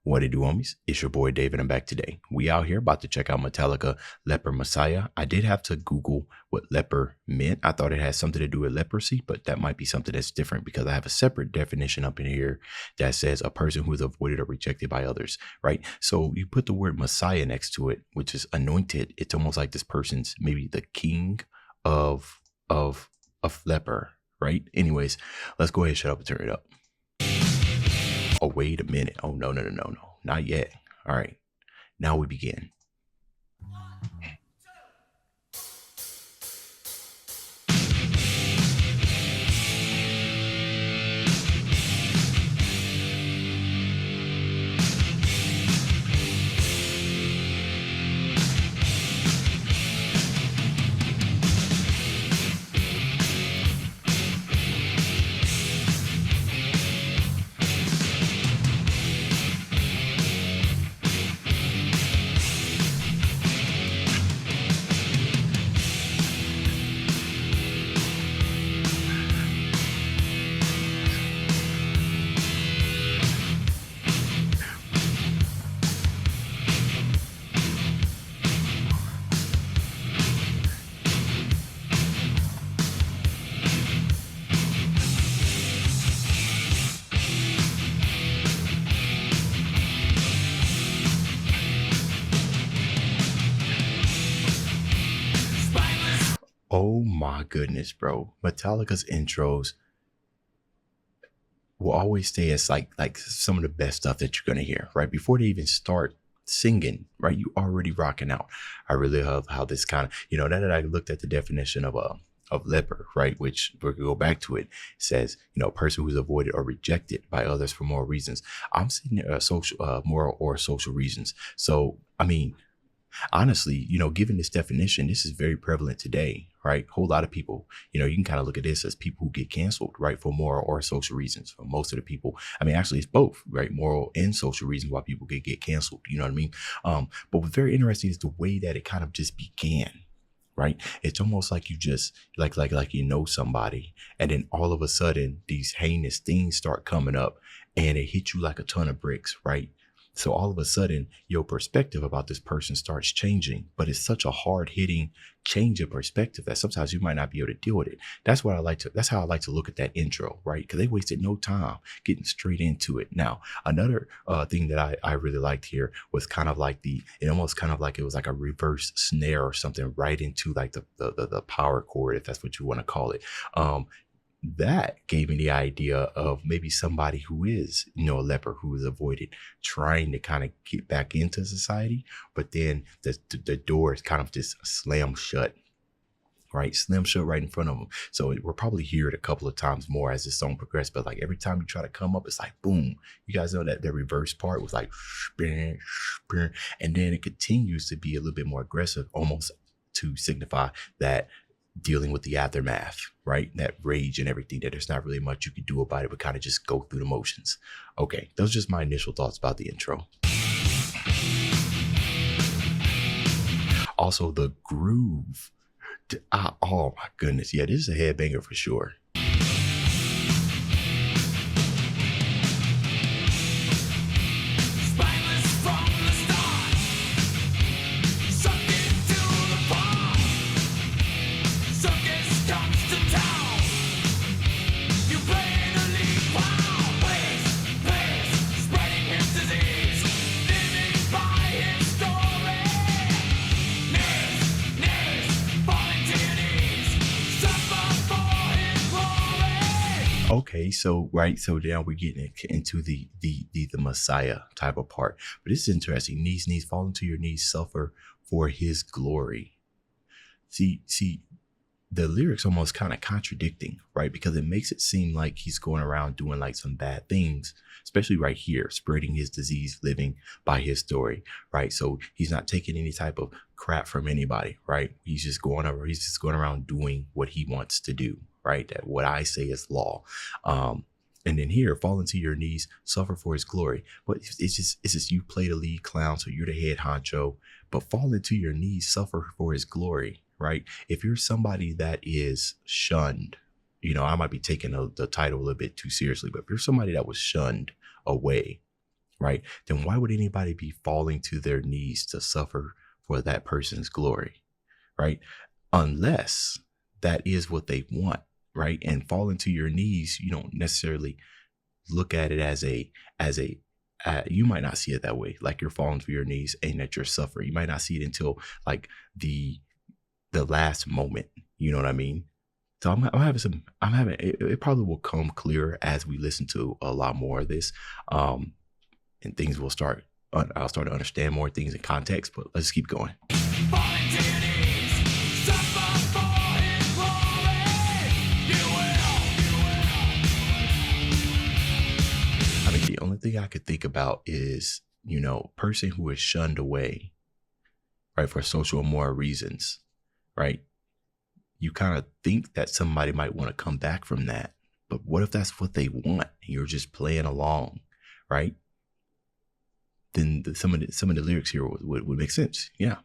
What it do, homies? It's your boy David. I'm back today. We out here about to check out Metallica, Leper Messiah. I did have to Google what leper meant. I thought it had something to do with leprosy, but that might be something that's different because I have a separate definition up in here that says a person who is avoided or rejected by others, right? So you put the word Messiah next to it, which is anointed. It's almost like this person's maybe the king of leper, right? Anyways, let's go ahead, shut up and turn it up. Oh, wait a minute. Oh, no, not yet. All right, now we begin. Oh my goodness, bro. Metallica's intros will always stay as like some of the best stuff that you're gonna hear, right? Before they even start singing, right? You already rocking out. I really love how this kind of, now that I looked at the definition of leper, right? Which we're gonna go back to it, says, a person who's avoided or rejected by others for moral reasons. I'm saying moral or social reasons. So, I mean, honestly, given this definition, this is very prevalent today, right? Whole lot of people, you can kind of look at this as people who get canceled, right? For moral or social reasons. For most of the people, I mean, actually it's both, right? Moral and social reasons why people get canceled. You know what I mean? But what's very interesting is the way that it kind of just began, right? It's almost like you just like somebody, and then all of a sudden these heinous things start coming up and it hit you like a ton of bricks, right? So all of a sudden, your perspective about this person starts changing, but it's such a hard hitting change of perspective that sometimes you might not be able to deal with it. That's how I like to look at that intro, right? Because they wasted no time getting straight into it. Now, another thing that I really liked here was kind of like it almost kind of like it was like a reverse snare or something right into like the power chord, if that's what you want to call it. That gave me the idea of maybe somebody who is, a leper who is avoided, trying to kind of get back into society, but then the door is kind of just slammed shut, right? Slam shut right in front of them. So we'll probably hear it a couple of times more as the song progresses, but like every time you try to come up, it's like, boom. You guys know that the reverse part was like, and then it continues to be a little bit more aggressive, almost to signify that dealing with the aftermath, right? That rage and everything, that there's not really much you can do about it, but kind of just go through the motions. Okay, those are just my initial thoughts about the intro. Also, the groove. Oh my goodness. Yeah, this is a headbanger for sure. Okay, so now we're getting into the Messiah type of part. But this is interesting. Knees, fall into your knees, suffer for his glory. See, the lyrics almost kind of contradicting, right? Because it makes it seem like he's going around doing like some bad things, especially right here, spreading his disease, living by his story, right? So he's not taking any type of crap from anybody, right? He's just going around doing what he wants to do, right? That what I say is law. And then here, fall into your knees, suffer for his glory. But it's just you play the lead clown, so you're the head honcho, but fall into your knees, suffer for his glory, right? If you're somebody that is shunned, I might be taking the title a little bit too seriously, but if you're somebody that was shunned away, right? Then why would anybody be falling to their knees to suffer for that person's glory, right? Unless that is what they want, right? And falling to your knees, you don't necessarily look at it as a you might not see it that way, like you're falling to your knees and that you're suffering. You might not see it until like the last moment. You know what I mean? So I'm having it probably will come clearer as we listen to a lot more of this, and things will start. I'll start to understand more things in context. But let's keep going. I mean, the only thing I could think about is, person who is shunned away, right, for social and moral reasons, right? You kind of think that somebody might want to come back from that. But what if that's what they want and you're just playing along, right? Then some of the lyrics here would make sense. Yeah.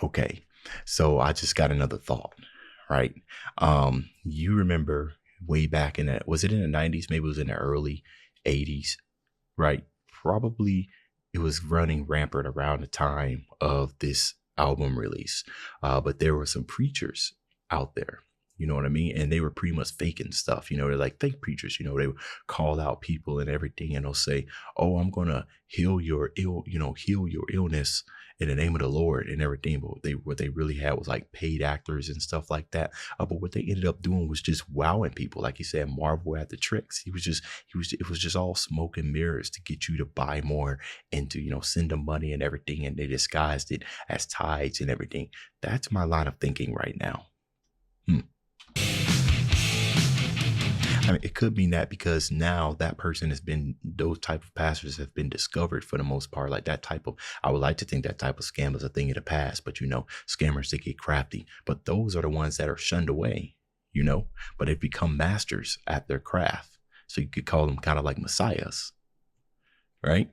Okay, so I just got another thought, right? You remember way back was it in the 90s? Maybe it was in the early 80s, right? Probably it was running rampant around the time of this album release. But there were some preachers out there, you know what I mean? And they were pretty much faking stuff, they're like fake preachers, they would call out people and everything, and they'll say, oh, I'm gonna heal your illness in the name of the Lord and everything. But what they really had was like paid actors and stuff like that. But what they ended up doing was just wowing people. Like you said, Marvel had the tricks. It was just all smoke and mirrors to get you to buy more and to, send them money and everything. And they disguised it as tithes and everything. That's my line of thinking right now. I mean, it could mean that because now that person those type of pastors have been discovered for the most part. Like I would like to think that type of scam is a thing of the past, but scammers, they get crafty, but those are the ones that are shunned away, but they've become masters at their craft. So you could call them kind of like messiahs, right?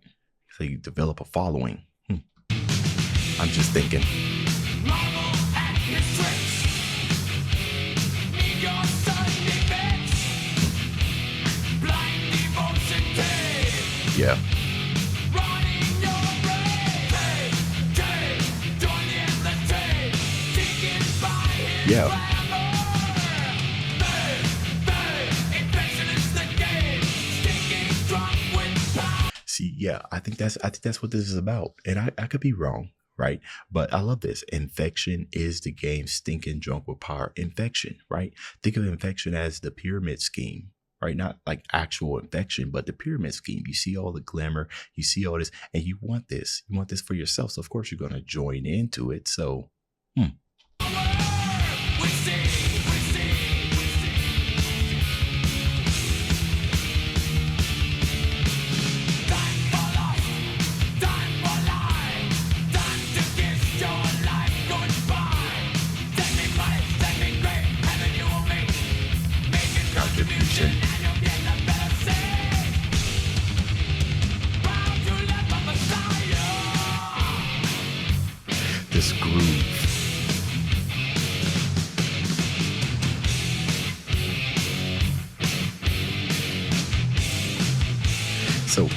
So you develop a following. I'm just thinking. Yeah. Yeah. See, yeah, I think that's what this is about. And I could be wrong, right? But I love this. Infection is the game, stinking drunk with power. Infection, right? Think of infection as the pyramid scheme. Right? Not like actual infection, but the pyramid scheme. You see all the glamour, you see all this, and you want this for yourself. So of course you're going to join into it. So, contribution. This groove. So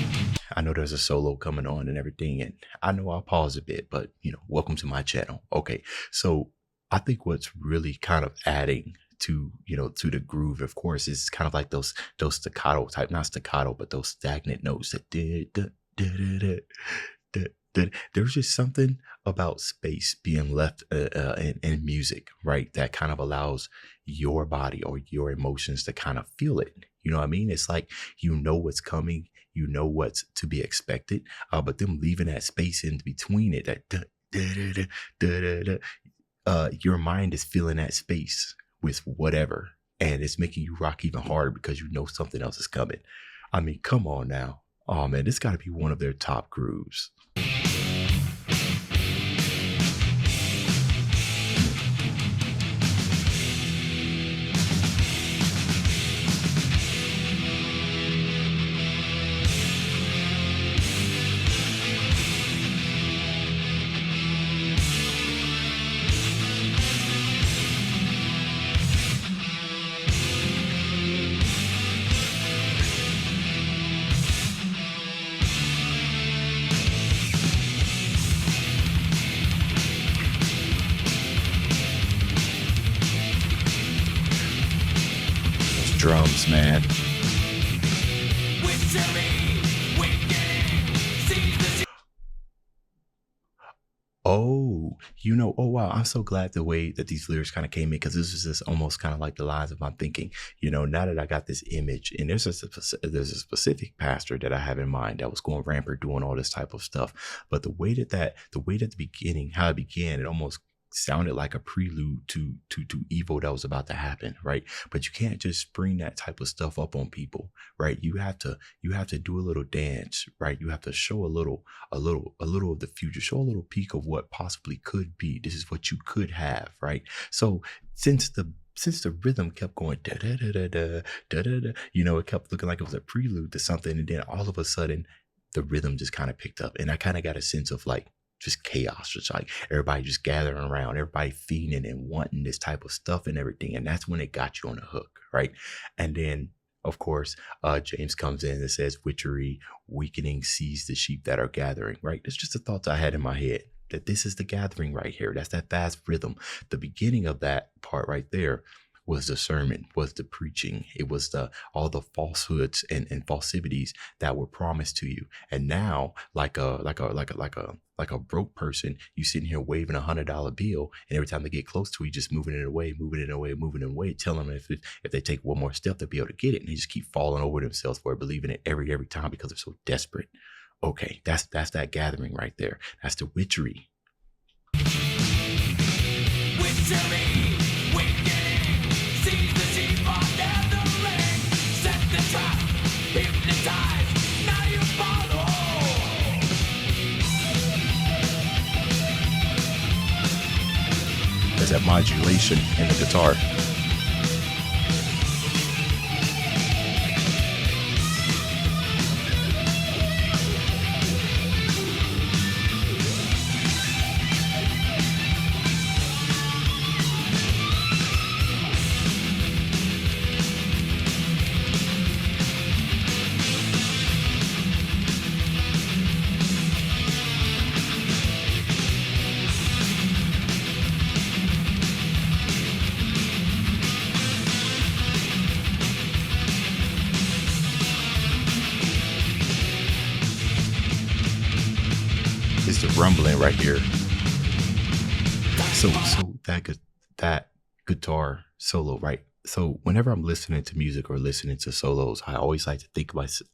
I know there's a solo coming on and everything, and I know I'll pause a bit, but welcome to my channel. Okay, so I think what's really kind of adding to the groove, of course, is kind of like those staccato type, not staccato, but those stagnant notes that there's just something about space being left in music, right? That kind of allows your body or your emotions to kind of feel it. You know what I mean? It's like, what's coming, what's to be expected, but them leaving that space in between it, that your mind is filling that space with whatever, and it's making you rock even harder because you know something else is coming. I mean, come on now. Oh man, this got to be one of their top grooves. Drums, man. Oh, oh wow, I'm so glad the way that these lyrics kind of came in, because this is just almost kind of like the lines of my thinking. Now that I got this image, and there's a specific pastor that I have in mind that was going rampant doing all this type of stuff. But the way that the beginning, how it began, it almost sounded like a prelude to evil that was about to happen, right? But you can't just spring that type of stuff up on people, right? You have to do a little dance, right? You have to show a little of the future, show a little peek of what possibly could be. This is what you could have, right? So since the rhythm kept going da da da da da da da da, it kept looking like it was a prelude to something, and then all of a sudden the rhythm just kind of picked up, and I kind of got a sense of like just chaos, just like everybody just gathering around, everybody feeding and wanting this type of stuff and everything. And that's when it got you on the hook, right? And then, of course, James comes in and says, witchery, weakening, sees the sheep that are gathering, right? That's just the thoughts I had in my head, that this is the gathering right here. That's that fast rhythm. The beginning of that part right there was the sermon, was the preaching. It was all the falsehoods and falsities that were promised to you. And now, like a broke person, you sitting here waving $100 bill, and every time they get close to you, just moving it away, telling them if they take one more step, they'll be able to get it. And they just keep falling over themselves for it, believing it every time because they're so desperate. Okay, that's that gathering right there. That's the witchery. Witchery. There's that modulation in the guitar. The rumbling right here. So that guitar solo, right? So whenever I'm listening to music or listening to solos, I always like to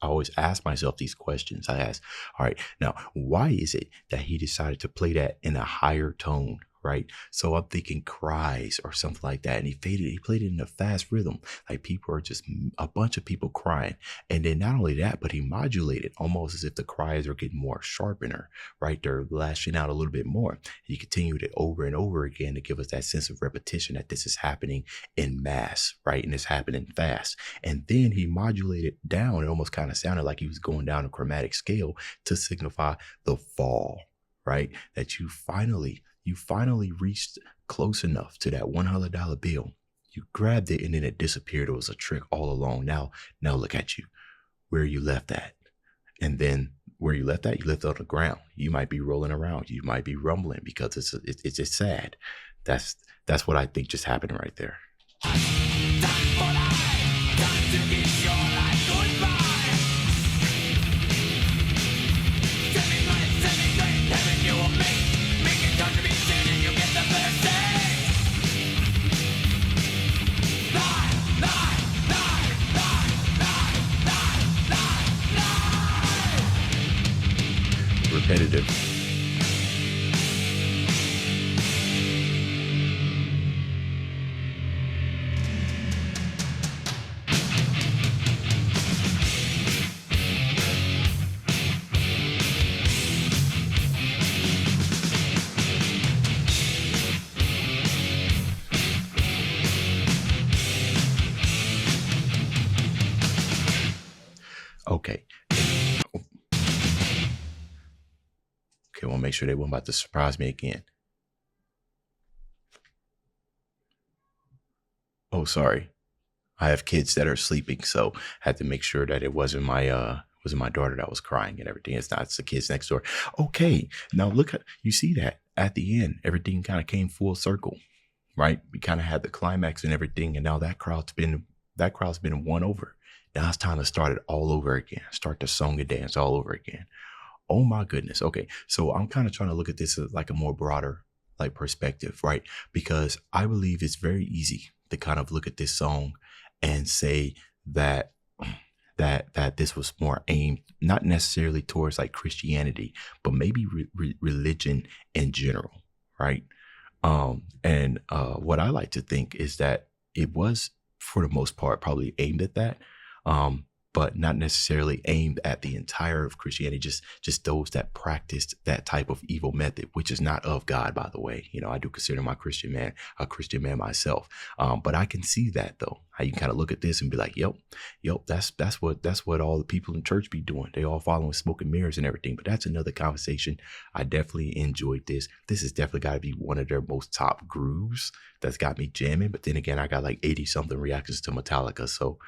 I always ask myself these questions. I ask, all right, now why is it that he decided to play that in a higher tone? Right. So I'm thinking cries or something like that. And he played it in a fast rhythm. Like people are just a bunch of people crying. And then not only that, but he modulated almost as if the cries are getting more sharpener, right? They're lashing out a little bit more. He continued it over and over again to give us that sense of repetition that this is happening in mass, right? And it's happening fast. And then he modulated down. It almost kind of sounded like he was going down a chromatic scale to signify the fall, right? That you finally reached close enough to that $100 bill. You grabbed it and then it disappeared. It was a trick all along. Now look at you, where you left that. And then where you left that, you left it on the ground. You might be rolling around. You might be rumbling because it's just sad. That's what I think just happened right there. Repetitive. Okay. Okay, I want to make sure they weren't about to surprise me again. Oh, sorry. I have kids that are sleeping, so I had to make sure that it wasn't my daughter that was crying and everything. It's the kids next door. Okay. Now look at you see that at the end, everything kind of came full circle, right? We kind of had the climax and everything, and now that crowd's been won over. Now it's time to start it all over again. Start the song and dance all over again. Oh my goodness. Okay. So I'm kind of trying to look at this as like a more broader like perspective, right? Because I believe it's very easy to kind of look at this song and say that that this was more aimed not necessarily towards like Christianity, but maybe religion in general, right? And what I like to think is that it was for the most part probably aimed at that. Um, but not necessarily aimed at the entire of Christianity, just those that practiced that type of evil method, which is not of God, by the way. You know, I do consider my Christian man a Christian man myself. But I can see that though, how you kind of look at this and be like, yep, that's what all the people in church be doing. They all following smoke and mirrors and everything. But that's another conversation. I definitely enjoyed this. This has definitely got to be one of their most top grooves that's got me jamming. But then again, I got like 80 something reactions to Metallica. So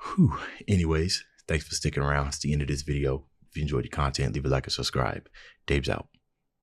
whew. Anyways, thanks for sticking around. It's the end of this video. If you enjoyed the content, leave a like and subscribe. Dave's out.